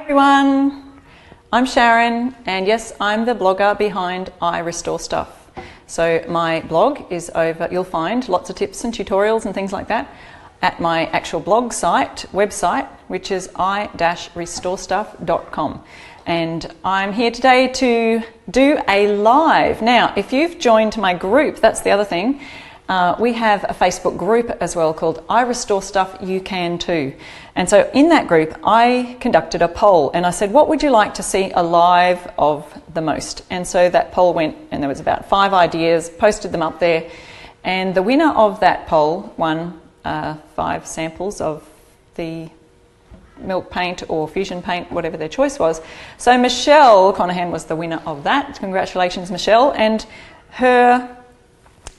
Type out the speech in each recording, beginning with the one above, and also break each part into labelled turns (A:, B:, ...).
A: Everyone, I'm Sharon, and yes, I'm the blogger behind I Restore Stuff. So my blog is over, you'll find lots of tips and tutorials and things like that at my actual blog website, which is i-restorestuff.com. And I'm here today to do a live. Now, if you've joined my group, that's the other thing. We have a Facebook group as well called I Restore Stuff, You Can Too. And so in that group, I conducted a poll and I said, what would you like to see alive of the most? And so that poll went, and there was about 5 ideas, posted them up there. And the winner of that poll won 5 samples of the milk paint or fusion paint, whatever their choice was. So Michelle Conahan was the winner of that. Congratulations, Michelle. And her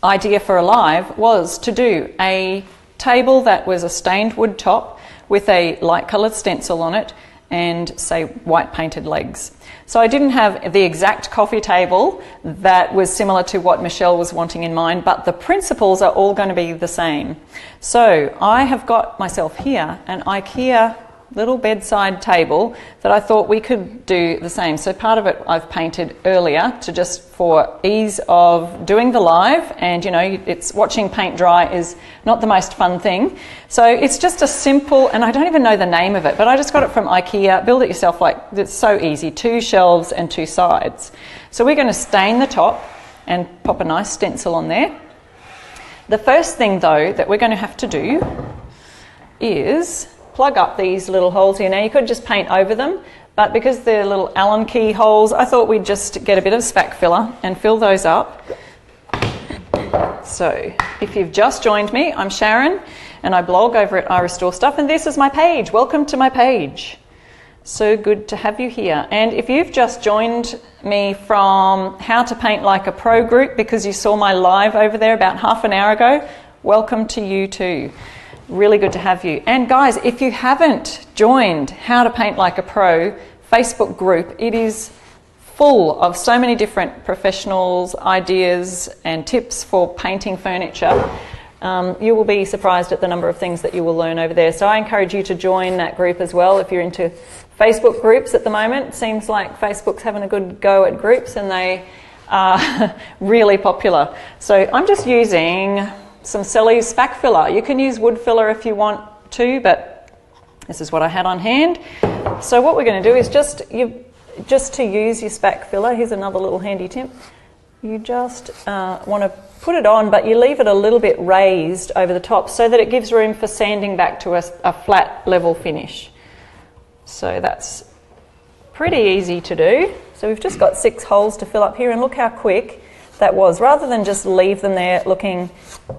A: idea for a live was to do a table that was a stained wood top with a light coloured stencil on it and, say, white painted legs. So I didn't have the exact coffee table that was similar to what Michelle was wanting in mind, but the principles are all going to be the same. So I have got myself here an IKEA little bedside table that I thought we could do the same. So part of it I've painted earlier to just for ease of doing the live, and you know, it's watching paint dry is not the most fun thing. So it's just a simple, and I don't even know the name of it, but I just got it from IKEA. Build it yourself, like it's so easy, 2 shelves and 2 sides. So we're going to stain the top and pop a nice stencil on there. The first thing though that we're going to have to do is plug up these little holes here. Now you could just paint over them, but because they're little Allen key holes, I thought we'd just get a bit of spack filler and fill those up. So if you've just joined me, I'm Sharon and I blog over at I Restore Stuff, and this is my page. Welcome to my page. So good to have you here. And if you've just joined me from How to Paint Like a Pro group because you saw my live over there about half an hour ago, welcome to you too. Really good to have you. And guys, if you haven't joined How to Paint Like a Pro Facebook group, it is full of so many different professionals, ideas and tips for painting furniture. You will be surprised at the number of things that you will learn over there. So I encourage you to join that group as well if you're into Facebook groups at the moment. It seems like Facebook's having a good go at groups and they are really popular. So I'm just using some Selleys spack filler. You can use wood filler if you want to, but this is what I had on hand. So what we're going to do is just to use your spack filler, here's another little handy tip. You just want to put it on, but you leave it a little bit raised over the top so that it gives room for sanding back to a flat level finish. So that's pretty easy to do. So we've just got 6 holes to fill up here, and look how quick that was. Rather than just leave them there looking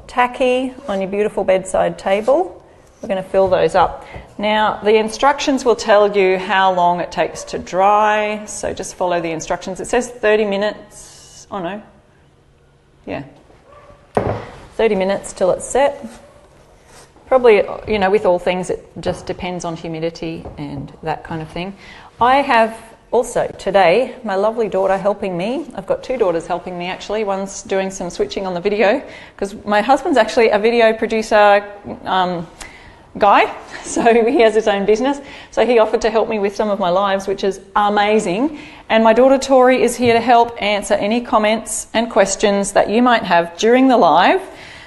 A: tacky on your beautiful bedside table, we're going to fill those up. Now the instructions will tell you how long it takes to dry, so just follow the instructions. It says 30 minutes, oh no, yeah, 30 minutes till it's set. Probably, you know, with all things it just depends on humidity and that kind of thing. I have also today my lovely daughter helping me. I've got 2 daughters helping me actually. One's doing some switching on the video because my husband's actually a video producer guy, so he has his own business. So he offered to help me with some of my lives, which is amazing. And my daughter Tori is here to help answer any comments and questions that you might have during the live.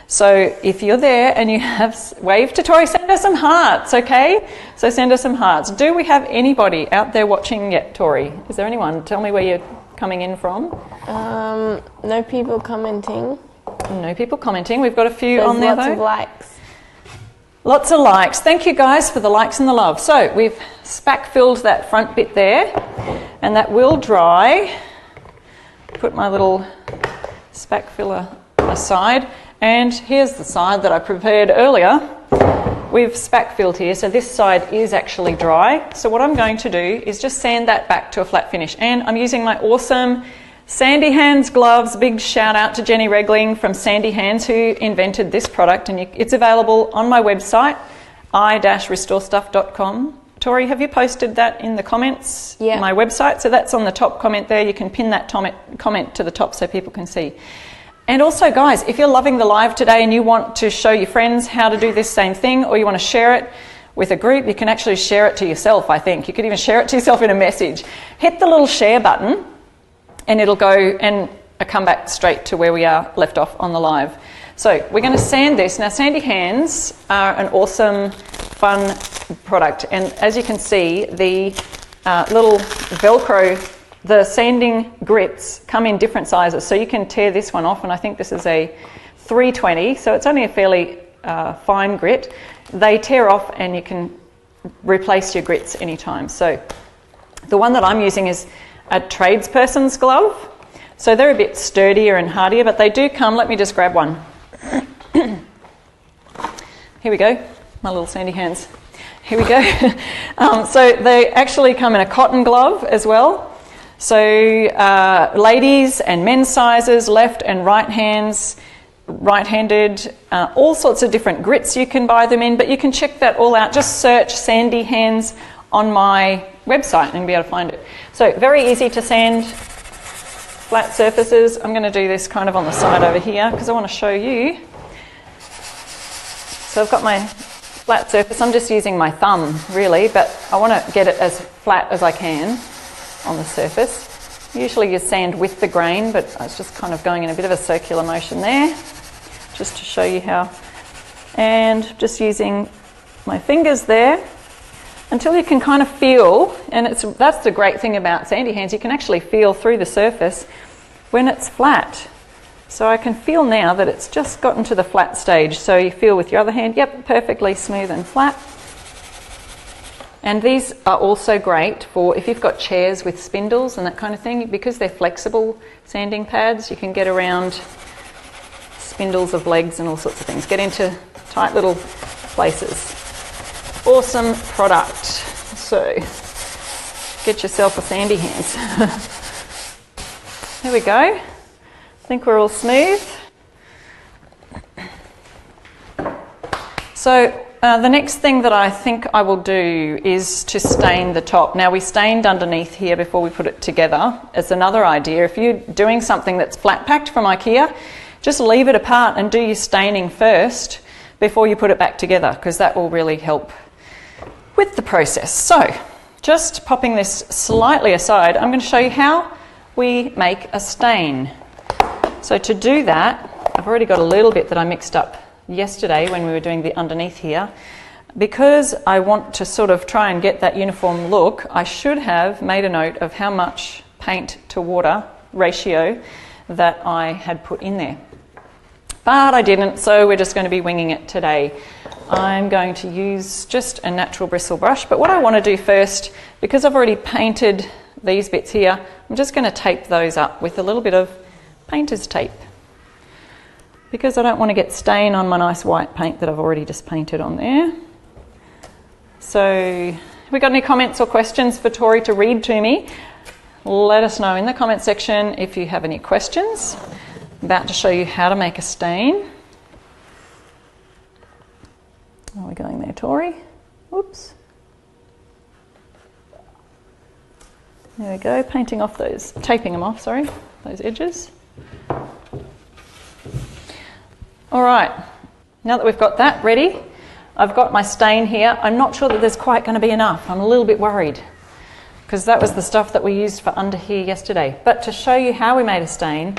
A: So if you're there and you have, wave to Tori, send her some hearts, okay? So send her some hearts. Do we have anybody out there watching yet, Tori? Is there anyone? Tell me where you're coming in from.
B: No people commenting.
A: No people commenting. We've got a few on there though.
B: Lots of likes.
A: Lots of likes. Thank you guys for the likes and the love. So we've spack filled that front bit there, and that will dry. Put my little spack filler aside. And here's the side that I prepared earlier. We've spack filled here, so this side is actually dry. So what I'm going to do is just sand that back to a flat finish. And I'm using my awesome Sandy Hands gloves. Big shout out to Jenny Regling from Sandy Hands who invented this product, and it's available on my website, i-restorestuff.com. Tori, have you posted that in the comments?
B: Yeah.
A: My website, so that's on the top comment there. You can pin that comment to the top so people can see. And also, guys, if you're loving the live today and you want to show your friends how to do this same thing, or you want to share it, with a group. You can actually share it to yourself, I think. You could even share it to yourself in a message. Hit the little share button and it'll go and come back straight to where we are left off on the live. So we're going to sand this. Now, sandy hands are an awesome, fun product. And as you can see, the little Velcro, the sanding grits come in different sizes. So you can tear this one off, and I think this is a 320, so it's only a fairly fine grit. They tear off and you can replace your grits anytime. So the one that I'm using is a tradesperson's glove. So they're a bit sturdier and hardier, but they do come. Let me just grab one. Here we go, my little sandy hands. Here we go. So they actually come in a cotton glove as well. So ladies and men's sizes, left and right hands, right-handed, all sorts of different grits you can buy them in, but you can check that all out. Just search sandy hands on my website and be able to find it. So very easy to sand flat surfaces. I'm going to do this kind of on the side over here because I want to show you. So I've got my flat surface. I'm just using my thumb really, but I want to get it as flat as I can on the surface. Usually you sand with the grain, but I was just kind of going in a bit of a circular motion there just to show you how. And just using my fingers there until you can kind of feel, and that's the great thing about sandy hands, you can actually feel through the surface when it's flat. So I can feel now that it's just gotten to the flat stage. So you feel with your other hand, yep, perfectly smooth and flat. And these are also great for if you've got chairs with spindles and that kind of thing, because they're flexible sanding pads, you can get around spindles of legs and all sorts of things, get into tight little places. Awesome product. So get yourself a sandy hands. There we go. I think we're all smooth. So the next thing that I think I will do is to stain the top. Now we stained underneath here before we put it together. It's another idea. If you're doing something that's flat packed from IKEA, just leave it apart and do your staining first before you put it back together, because that will really help with the process. So just popping this slightly aside, I'm going to show you how we make a stain. So to do that, I've already got a little bit that I mixed up yesterday when we were doing the underneath here. Because I want to sort of try and get that uniform look, I should have made a note of how much paint to water ratio that I had put in there. But I didn't, so we're just going to be winging it today. I'm going to use just a natural bristle brush, but what I want to do first, because I've already painted these bits here, I'm just going to tape those up with a little bit of painter's tape, because I don't want to get stain on my nice white paint that I've already just painted on there. So have we got any comments or questions for Tori to read to me? Let us know in the comment section if you have any questions. I'm about to show you how to make a stain. Are we going there, Tori? Whoops. There we go, painting off those, taping them off, sorry, those edges. All right, now that we've got that ready, I've got my stain here. I'm not sure that there's quite going to be enough. I'm a little bit worried because that was the stuff that we used for under here yesterday. But to show you how we made a stain,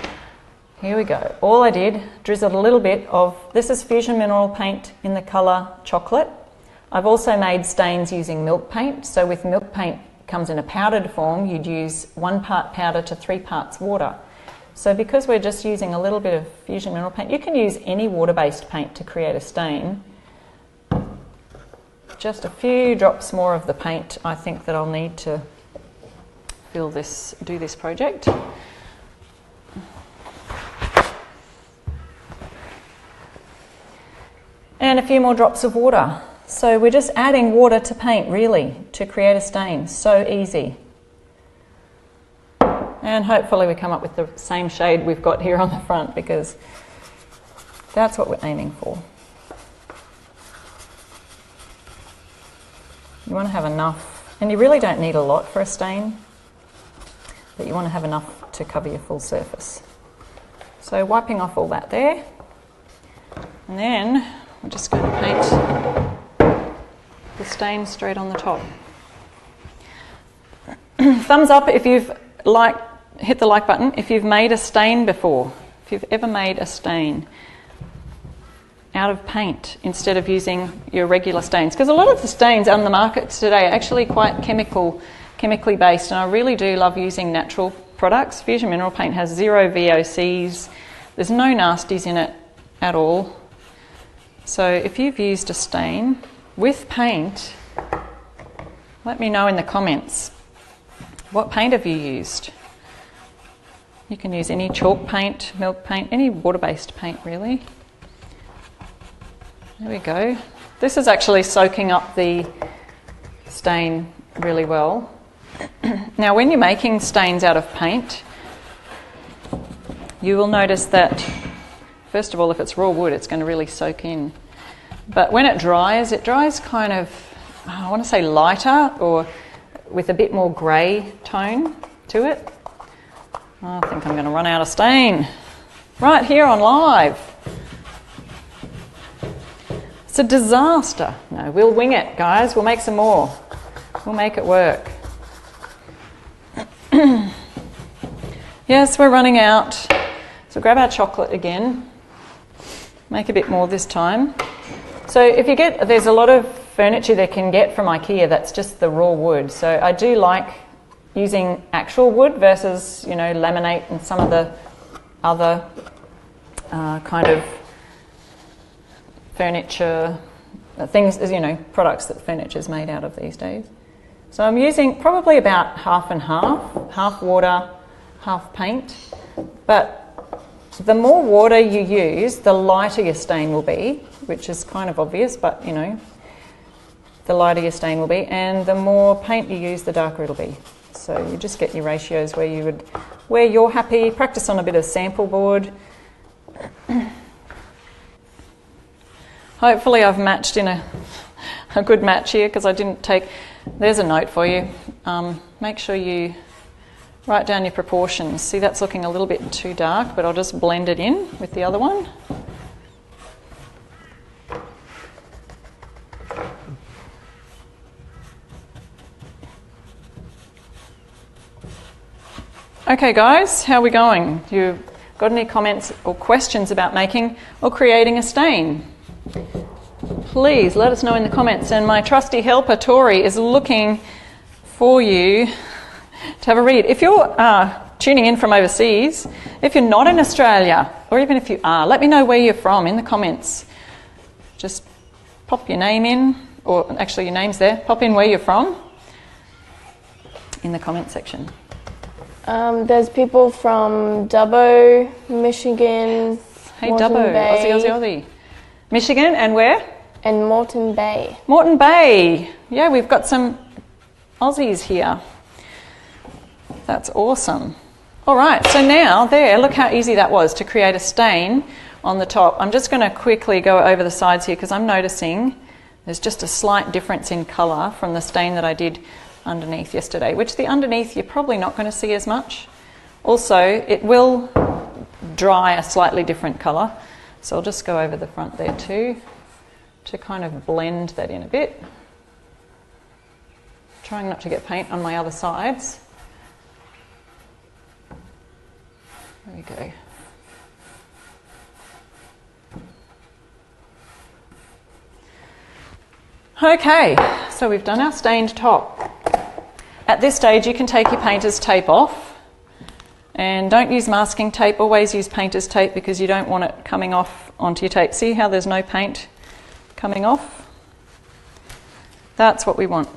A: here we go. All I did, drizzled a little bit of, this is Fusion Mineral Paint in the colour Chocolate. I've also made stains using milk paint. So with milk paint, it comes in a powdered form. You'd use 1 part powder to 3 parts water. So because we're just using a little bit of Fusion Mineral Paint, you can use any water-based paint to create a stain. Just a few drops more of the paint I think that I'll need to do this project. And a few more drops of water. So we're just adding water to paint really to create a stain. So easy. And hopefully we come up with the same shade we've got here on the front, because that's what we're aiming for. You want to have enough, and you really don't need a lot for a stain, but you want to have enough to cover your full surface. So wiping off all that there, and then we're just going to paint the the stain straight on the top. Thumbs up if you've hit the like button if you've made a stain before, if you've ever made a stain out of paint instead of using your regular stains, because a lot of the stains on the market today are actually quite chemically based, and I really do love using natural products. Fusion Mineral Paint has 0 VOCs, there's no nasties in it at all. So if you've used a stain with paint, let me know in the comments. What paint have you used? You can use any chalk paint, milk paint, any water-based paint really. There we go. This is actually soaking up the stain really well. Now when you're making stains out of paint, you will notice that, first of all, if it's raw wood, it's going to really soak in. But when it dries kind of, I want to say lighter, or with a bit more grey tone to it. I think I'm going to run out of stain right here on live. It's a disaster. No, we'll wing it, guys. We'll make some more. We'll make it work. Yes, we're running out. So grab our chocolate again. Make a bit more this time. So if you get, there's a lot of furniture they can get from IKEA that's just the raw wood. So I do like using actual wood versus, you know, laminate and some of the other kind of furniture things, you know, products that furniture is made out of these days. So I'm using probably about half and half water, half paint. But the more water you use, the lighter your stain will be, which is kind of obvious, but you know, the lighter your stain will be, and the more paint you use, the darker it'll be. So you just get your ratios where you're happy. Practice on a bit of sample board. Hopefully I've matched in a good match here, because I didn't take, there's a note for you. Make sure you write down your proportions. See, that's looking a little bit too dark, but I'll just blend it in with the other one. Okay guys, how are we going? You got any comments or questions about making or creating a stain? Please let us know in the comments, and my trusty helper Tori is looking for you to have a read. If you're tuning in from overseas, if you're not in Australia, or even if you are, let me know where you're from in the comments. Just pop your name in, or actually your name's there, pop in where you're from in the comment section.
B: There's people from Dubbo, Michigan.
A: Hey
B: Moreton
A: Dubbo,
B: Bay,
A: Aussie. Michigan, and where?
B: and Moreton Bay.
A: Moreton Bay. Yeah, we've got some Aussies here. That's awesome. All right, so now there, look how easy that was to create a stain on the top. I'm just going to quickly go over the sides here because I'm noticing there's just a slight difference in colour from the stain that I did underneath yesterday, which the underneath you're probably not going to see as much. Also, it will dry a slightly different colour. So I'll just go over the front there too to kind of blend that in a bit. Trying not to get paint on my other sides. There we go. Okay, so we've done our stained top. At this stage you can take your painter's tape off, and don't use masking tape, always use painter's tape because you don't want it coming off onto your tape. See how there's no paint coming off? That's what we want.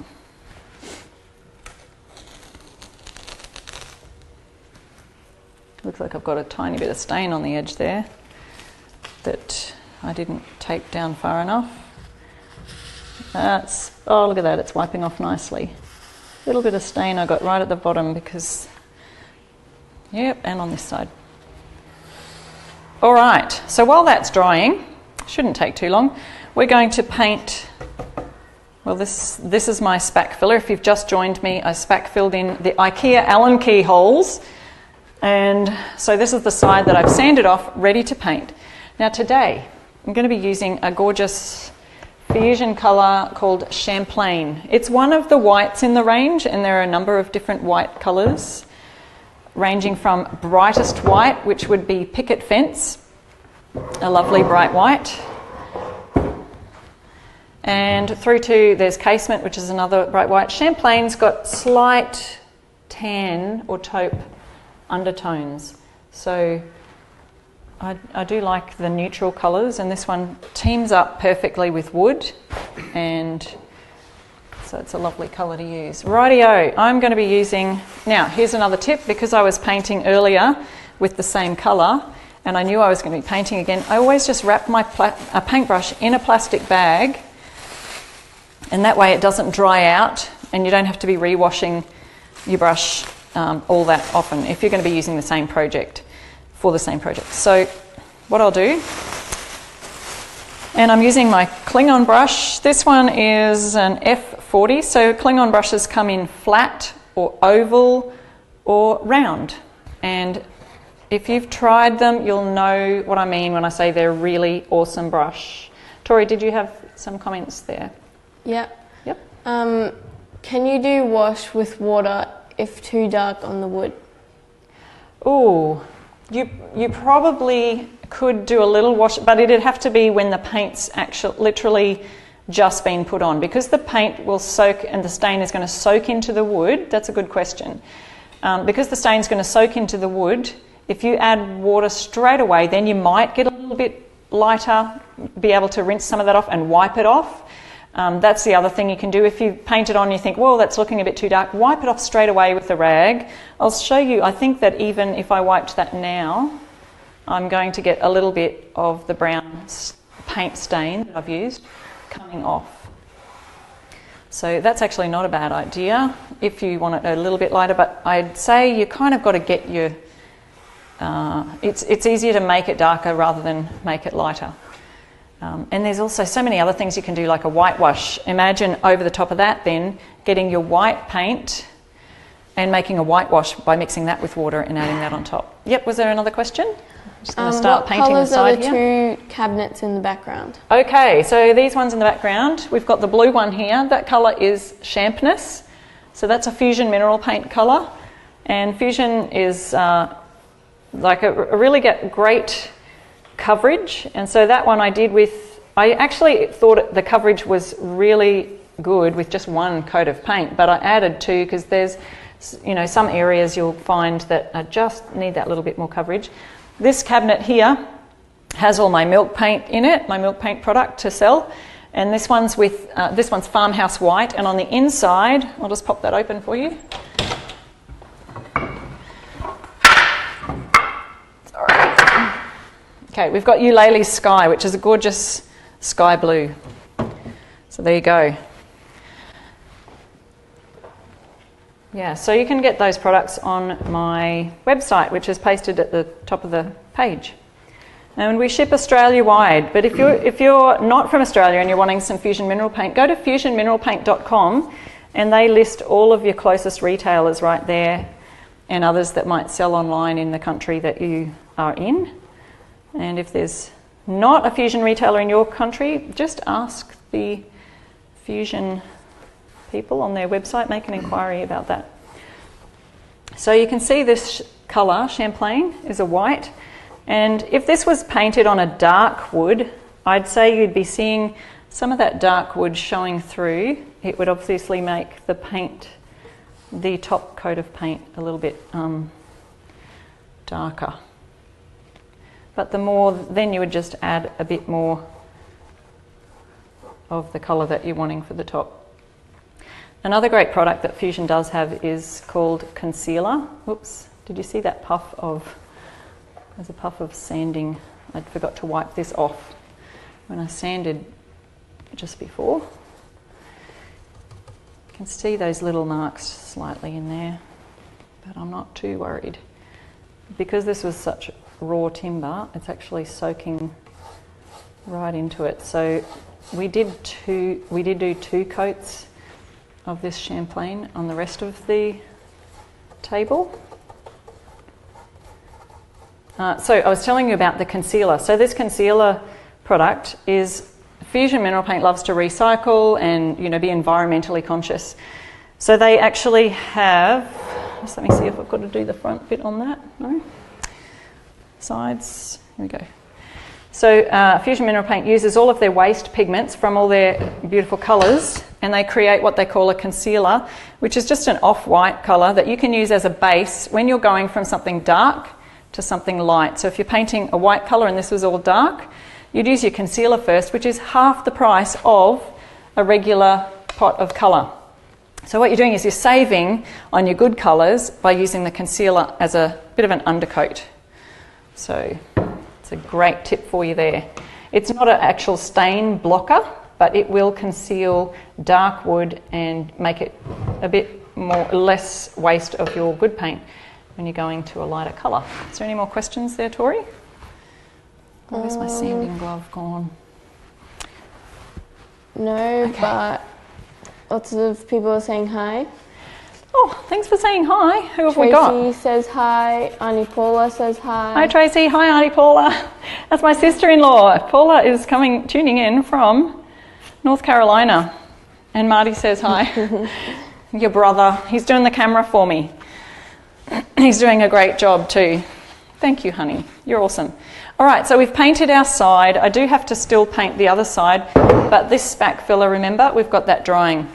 A: Looks like I've got a tiny bit of stain on the edge there that I didn't tape down far enough. That's, oh look at that, it's wiping off nicely. A little bit of stain I got right at the bottom because, yep, and on this side. All right, so while that's drying, shouldn't take too long, we're going to paint, well this is my spack filler. If you've just joined me, I spack filled in the IKEA Allen key holes, and so this is the side that I've sanded off, ready to paint. Now today, I'm going to be using a gorgeous fusion colour called Champlain. It's one of the whites in the range, and there are a number of different white colours, ranging from brightest white, which would be picket fence, a lovely bright white, and through to there's casement, which is another bright white. Champlain's got slight tan or taupe undertones, so I do like the neutral colours, and this one teams up perfectly with wood, and so it's a lovely colour to use. Rightio, I'm going to be using, now here's another tip, because I was painting earlier with the same colour and I knew I was going to be painting again, I always just wrap my paintbrush in a plastic bag, and that way it doesn't dry out and you don't have to be re-washing your brush all that often if you're going to be using the same project for the same project. So what I'll do, and I'm using my Klingon brush. This one is an F40, so Klingon brushes come in flat or oval or round, and if you've tried them you'll know what I mean when I say they're a really awesome brush. Tori, did you have some comments there?
B: Yeah.
A: Yep.
B: Can you do wash with water if too dark on the wood?
A: Ooh, you probably could do a little wash, but it'd have to be when the paint's actually literally just been put on, because the paint will soak and the stain is going to soak into the wood. That's a good question. Because the stain's going to soak into the wood, if you add water straight away, then you might get a little bit lighter, be able to rinse some of that off and wipe it off. That's the other thing you can do. If you paint it on and you think, well, that's looking a bit too dark, wipe it off straight away with a rag. I'll show you, I think that even if I wiped that now, I'm going to get a little bit of the brown paint stain that I've used coming off. So that's actually not a bad idea if you want it a little bit lighter, but I'd say you kind of got to get your... it's easier to make it darker rather than make it lighter. And there's also so many other things you can do, like a whitewash. Imagine over the top of that then getting your white paint and making a whitewash by mixing that with water and adding that on top. Yep, was there another question? I'm just going to start painting the side here.
B: What colours are the two cabinets in the background?
A: Okay, so these ones in the background, we've got the blue one here. That colour is Champness. So that's a fusion mineral paint colour. And fusion is like a really great coverage, and so that one I did with, I actually thought the coverage was really good with just one coat of paint, but I added two because there's, you know, some areas you'll find that just need that little bit more coverage. This cabinet here has all my milk paint in it, my milk paint product to sell, and this one's with this one's Farmhouse White, and on the inside, I'll just pop that open for you. Okay, we've got Eulali's Sky, which is a gorgeous sky blue. So there you go. Yeah, so you can get those products on my website, which is pasted at the top of the page. And we ship Australia-wide, but if you're not from Australia and you're wanting some fusion mineral paint, go to fusionmineralpaint.com and they list all of your closest retailers right there and others that might sell online in the country that you are in. And if there's not a fusion retailer in your country, just ask the fusion people on their website, make an inquiry about that. So you can see this colour, Champlain, is a white. And if this was painted on a dark wood, I'd say you'd be seeing some of that dark wood showing through. It would obviously make the paint, the top coat of paint, a little bit darker. But the more, then you would just add a bit more of the colour that you're wanting for the top. Another great product that Fusion does have is called concealer. Oops, did you see that puff of, there's a puff of sanding. I forgot to wipe this off when I sanded just before. You can see those little marks slightly in there, but I'm not too worried. Because this was such raw timber, it's actually soaking right into it. So we did do 2 coats of this Champlain on the rest of the table. So I was telling you about the concealer. So this concealer product is Fusion Mineral Paint loves to recycle and, be environmentally conscious. So they actually have, just let me see if I've got to do the front bit on that. No? Sides, here we go. So Fusion Mineral Paint uses all of their waste pigments from all their beautiful colours, and they create what they call a concealer, which is just an off-white colour that you can use as a base when you're going from something dark to something light. So if you're painting a white colour and this was all dark, you'd use your concealer first, which is half the price of a regular pot of colour. So what you're doing is you're saving on your good colours by using the concealer as a bit of an undercoat. So it's a great tip for you there. It's not an actual stain blocker, but it will conceal dark wood and make it a bit less waste of your good paint when you're going to a lighter colour. Is there any more questions there, Tori? Where's my sanding glove gone?
B: No, okay. But lots of people are saying hi.
A: Oh, thanks for saying hi. Who have we got?
B: Tracy says hi. Auntie Paula says hi.
A: Hi, Tracy. Hi, Auntie Paula. That's my sister-in-law. Paula is tuning in from North Carolina. And Marty says hi. Your brother. He's doing the camera for me. He's doing a great job too. Thank you, honey. You're awesome. All right, so we've painted our side. I do have to still paint the other side, but this spack filler, remember, we've got that drying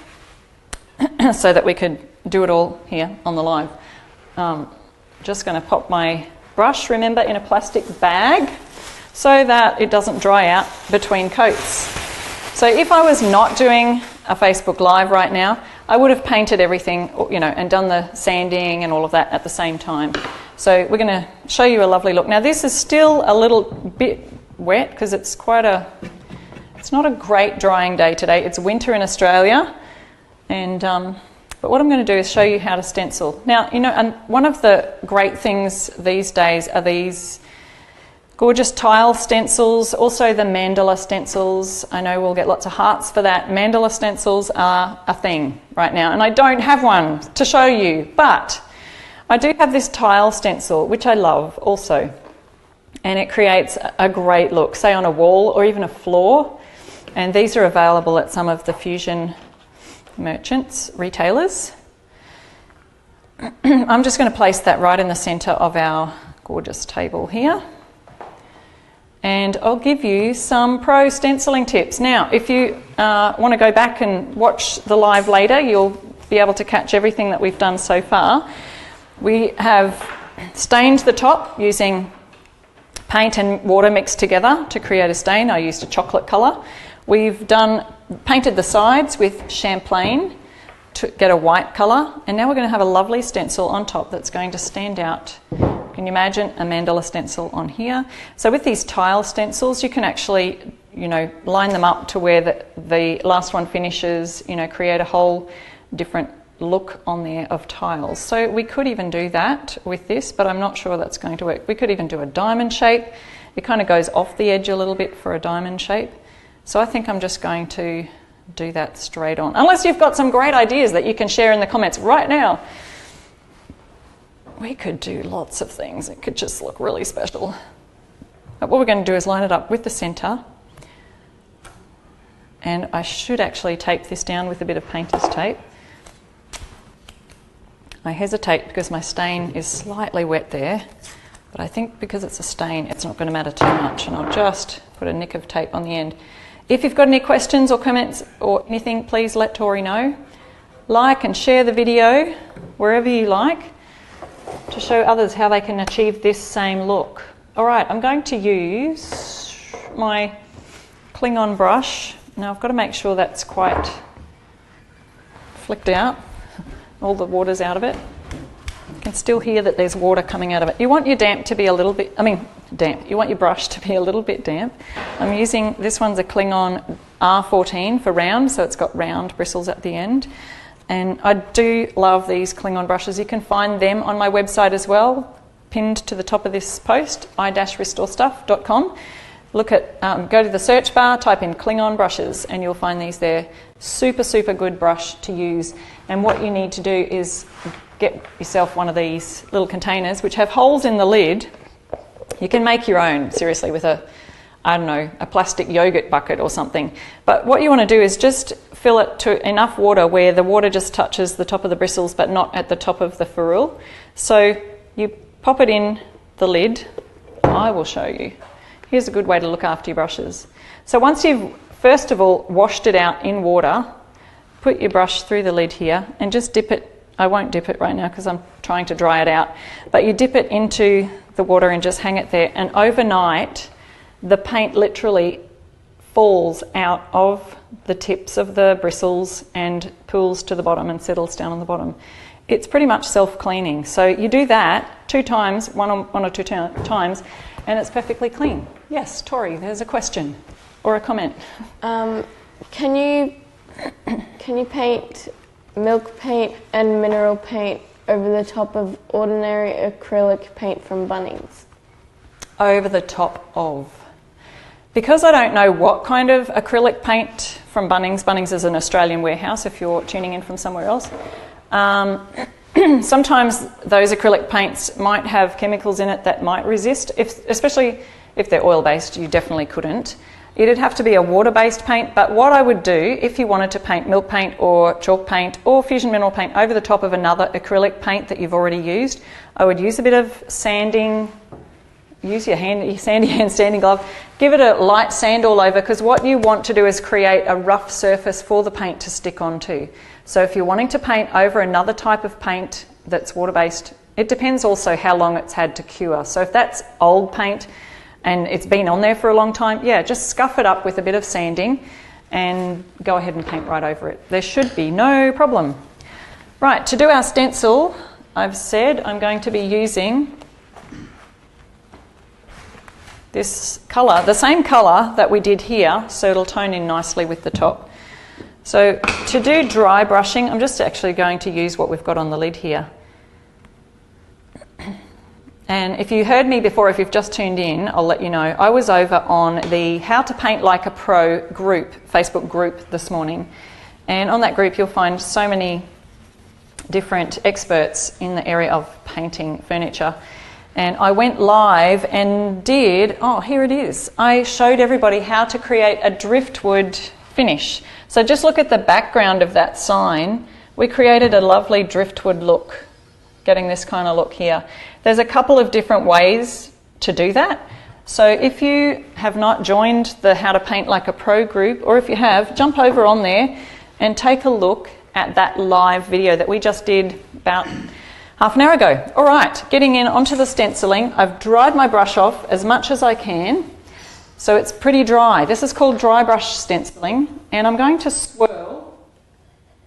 A: so that we could do it all here on the live. Just going to pop my brush, remember, in a plastic bag so that it doesn't dry out between coats. So if I was not doing a Facebook Live right now, I would have painted everything, and done the sanding and all of that at the same time. So we're going to show you a lovely look. Now this is still a little bit wet because it's not a great drying day today. It's winter in Australia, and but what I'm going to do is show you how to stencil. Now, and one of the great things these days are these gorgeous tile stencils, also the mandala stencils. I know we'll get lots of hearts for that. Mandala stencils are a thing right now, and I don't have one to show you, but I do have this tile stencil, which I love also, and it creates a great look, say on a wall or even a floor, and these are available at some of the Fusion merchants, retailers. I'm just going to place that right in the centre of our gorgeous table here. And I'll give you some pro stenciling tips. Now, if you want to go back and watch the live later, you'll be able to catch everything that we've done so far. We have stained the top using paint and water mixed together to create a stain. I used a chocolate colour. We've painted the sides with champagne to get a white colour, and now we're going to have a lovely stencil on top that's going to stand out. Can you imagine a mandala stencil on here? So with these tile stencils, you can actually, line them up to where the last one finishes, create a whole different look on there of tiles. So we could even do that with this, but I'm not sure that's going to work. We could even do a diamond shape. It kind of goes off the edge a little bit for a diamond shape. So I think I'm just going to do that straight on. Unless you've got some great ideas that you can share in the comments right now. We could do lots of things. It could just look really special. But what we're going to do is line it up with the centre. And I should actually tape this down with a bit of painter's tape. I hesitate because my stain is slightly wet there, but I think because it's a stain, it's not going to matter too much, and I'll just put a nick of tape on the end. If you've got any questions or comments or anything, please let Tori know. Like and share the video wherever you like to show others how they can achieve this same look. All right, I'm going to use my Klingon brush. Now I've got to make sure that's quite flicked out. All the water's out of it. You can still hear that there's water coming out of it. You want your damp to be a little bit, you want your brush to be a little bit damp. I'm using, this one's a Klingon R14 for round, so it's got round bristles at the end. And I do love these Klingon brushes. You can find them on my website as well, pinned to the top of this post, i-restorestuff.com. Go to the search bar, type in Klingon brushes, and you'll find these there. Super, super good brush to use. And what you need to do is get yourself one of these little containers which have holes in the lid. You can make your own, seriously, with a I don't know, a plastic yogurt bucket or something. But what you want to do is just fill it to enough water where the water just touches the top of the bristles but not at the top of the ferrule. So you pop it in the lid. I will show you. Here's a good way to look after your brushes. So once you've first of all washed it out in water, put your brush through the lid here and just dip it. I won't dip it right now because I'm trying to dry it out. But you dip it into the water and just hang it there, and overnight the paint literally falls out of the tips of the bristles and pools to the bottom and settles down on the bottom. It's pretty much self-cleaning. So you do that 2 times, one or two times, and it's perfectly clean. Yes, Tori, there's a question or a comment.
B: Can you paint milk paint and mineral paint over the top of ordinary acrylic paint from Bunnings?
A: Over the top of. Because I don't know what kind of acrylic paint from Bunnings, Bunnings is an Australian warehouse if you're tuning in from somewhere else, sometimes those acrylic paints might have chemicals in it that might resist, especially if they're oil-based, you definitely couldn't. It'd have to be a water-based paint, but what I would do if you wanted to paint milk paint or chalk paint or fusion mineral paint over the top of another acrylic paint that you've already used, I would use a bit of sanding. Use your sandy hand sanding glove, give it a light sand all over, because what you want to do is create a rough surface for the paint to stick onto. So if you're wanting to paint over another type of paint that's water-based, it depends also how long it's had to cure. So if that's old paint and it's been on there for a long time, yeah, just scuff it up with a bit of sanding and go ahead and paint right over it. There should be no problem. Right, to do our stencil, I've said I'm going to be using this colour, the same colour that we did here, so it'll tone in nicely with the top. So to do dry brushing, I'm just actually going to use what we've got on the lid here. And if you heard me before, if you've just tuned in, I'll let you know, I was over on the How to Paint Like a Pro group, Facebook group this morning. And on that group you'll find so many different experts in the area of painting furniture. And I went live and did, oh, here it is. I showed everybody how to create a driftwood finish. So just look at the background of that sign. We created a lovely driftwood look, getting this kind of look here. There's a couple of different ways to do that. So if you have not joined the How to Paint Like a Pro group, or if you have, jump over on there and take a look at that live video that we just did about half an hour ago. All right, getting in onto the stenciling. I've dried my brush off as much as I can, so it's pretty dry. This is called dry brush stenciling, and I'm going to swirl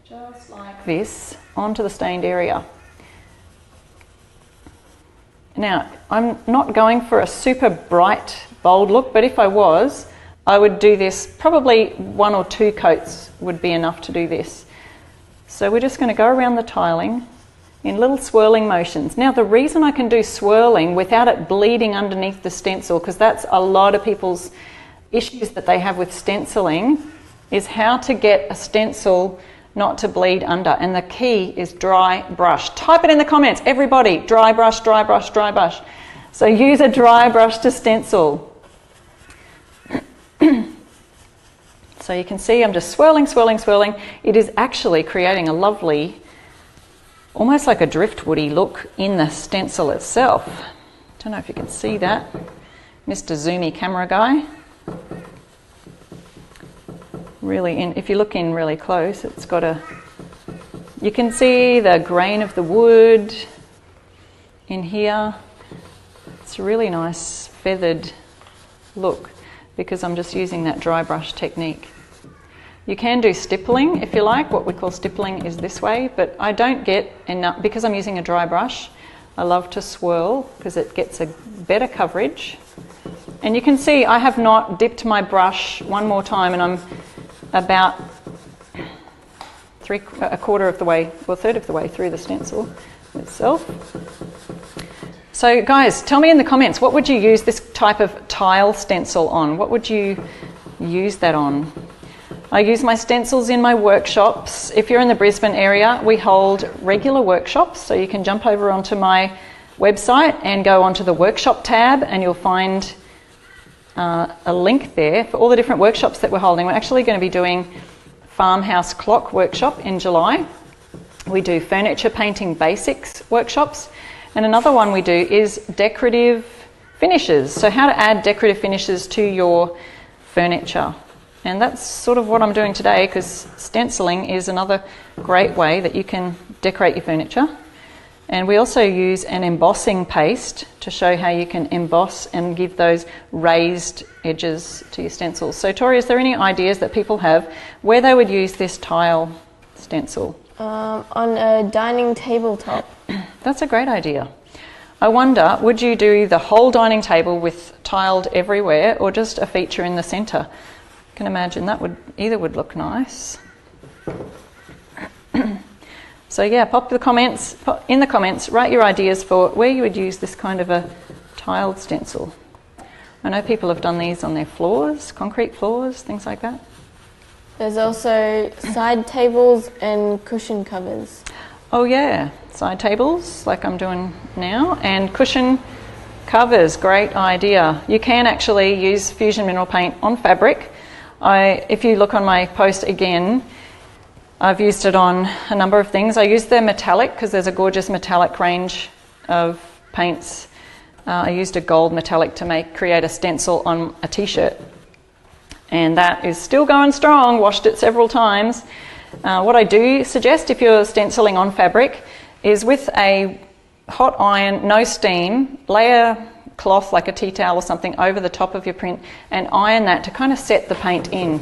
A: just like this onto the stained area. Now, I'm not going for a super bright, bold look, but if I was, I would do this, probably 1 or 2 coats would be enough to do this. So we're just going to go around the tiling in little swirling motions. Now, the reason I can do swirling without it bleeding underneath the stencil, because that's a lot of people's issues that they have with stenciling, is how to get a stencil not to bleed under. And the key is dry brush. Type it in the comments, everybody, dry brush, dry brush, dry brush. So use a dry brush to stencil. So you can see I'm just swirling, swirling, swirling. It is actually creating a lovely, almost like a driftwoody look in the stencil itself. Don't know if you can see that, Mr. Zoomy camera guy. Really, if you look in really close, it's got a, you can see the grain of the wood in here. It's a really nice feathered look because I'm just using that dry brush technique. You can do stippling if you like. What we call stippling is this way, but I don't get enough, because I'm using a dry brush, I love to swirl because it gets a better coverage. And you can see I have not dipped my brush one more time, and I'm about a quarter of the way, or a third of the way through the stencil itself. So guys, tell me in the comments, what would you use this type of tile stencil on? What would you use that on? I use my stencils in my workshops. If you're in the Brisbane area, we hold regular workshops, so you can jump over onto my website and go onto the workshop tab, and you'll find a link there for all the different workshops that we're holding. We're actually going to be doing Farmhouse Clock workshop in July. We do furniture painting basics workshops, and another one we do is decorative finishes. So how to add decorative finishes to your furniture. And that's sort of what I'm doing today, because stenciling is another great way that you can decorate your furniture. And we also use an embossing paste to show how you can emboss and give those raised edges to your stencils. So Tori, is there any ideas that people have where they would use this tile stencil?
B: On a dining tabletop.
A: That's a great idea. I wonder, would you do the whole dining table with tiled everywhere, or just a feature in the centre? I can imagine that would look nice. So yeah, in the comments, write your ideas for where you would use this kind of a tiled stencil. I know people have done these on their floors, concrete floors, things like that.
B: There's also side tables and cushion covers.
A: Oh yeah, side tables like I'm doing now, and cushion covers, great idea. You can actually use fusion mineral paint on fabric. If you look on my post again, I've used it on a number of things. I used the metallic because there's a gorgeous metallic range of paints. I used a gold metallic to create a stencil on a t-shirt, and that is still going strong. Washed it several times. What I do suggest if you're stenciling on fabric is with a hot iron, no steam, lay a cloth like a tea towel or something over the top of your print and iron that to kind of set the paint in.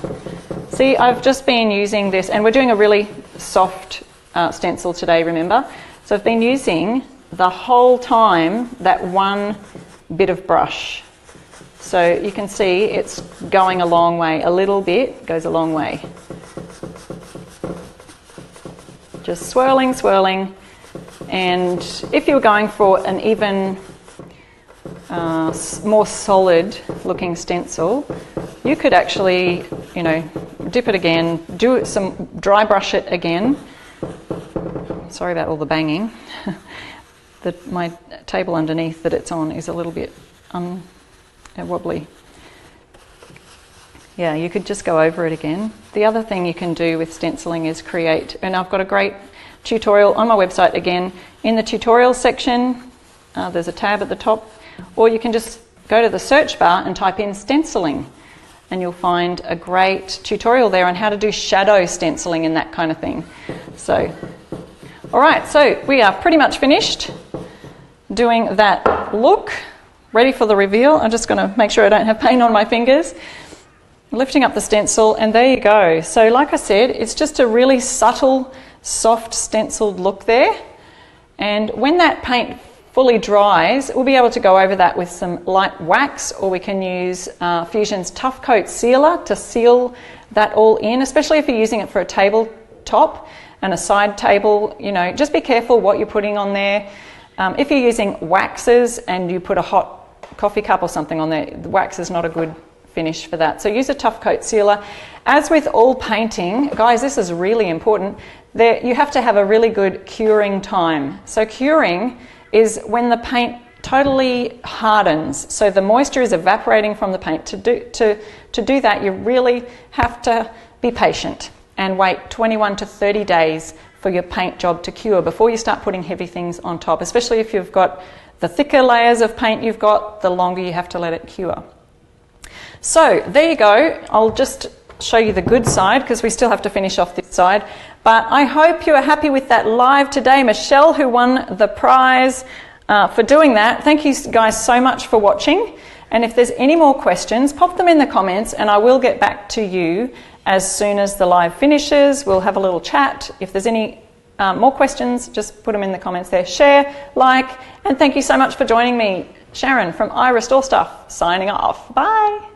A: See, I've just been using this, and we're doing a really soft stencil today, remember? So I've been using the whole time that one bit of brush. So you can see it's going a long way. A little bit goes a long way. Just swirling, swirling. And if you're going for an even more solid looking stencil, you could actually, dip it again, do some dry brush it again. Sorry about all the banging. My table underneath that it's on is a little bit wobbly. Yeah, you could just go over it again. The other thing you can do with stenciling is create, and I've got a great tutorial on my website again. In the tutorial section, there's a tab at the top, or you can just go to the search bar and type in stenciling, and you'll find a great tutorial there on how to do shadow stenciling and that kind of thing. So, all right, so we are pretty much finished doing that look. Ready for the reveal. I'm just going to make sure I don't have paint on my fingers. Lifting up the stencil, and there you go. So like I said, it's just a really subtle, soft stenciled look there. And when that paint fully dries, we'll be able to go over that with some light wax, or we can use Fusion's Tough Coat Sealer to seal that all in, especially if you're using it for a tabletop and a side table. Just be careful what you're putting on there. If you're using waxes and you put a hot coffee cup or something on there, the wax is not a good finish for that. So use a Tough Coat Sealer. As with all painting, guys, this is really important. You have to have a really good curing time. So curing is when the paint totally hardens. So the moisture is evaporating from the paint. To do that, you really have to be patient and wait 21 to 30 days for your paint job to cure before you start putting heavy things on top, especially if you've got the thicker layers of paint you've got, the longer you have to let it cure. So there you go. I'll just show you the good side because we still have to finish off this side. But I hope you are happy with that live today. Michelle, who won the prize for doing that. Thank you guys so much for watching. And if there's any more questions, pop them in the comments and I will get back to you as soon as the live finishes. We'll have a little chat. If there's any more questions, just put them in the comments there. Share, like, and thank you so much for joining me. Sharon from I Restore Stuff, signing off. Bye.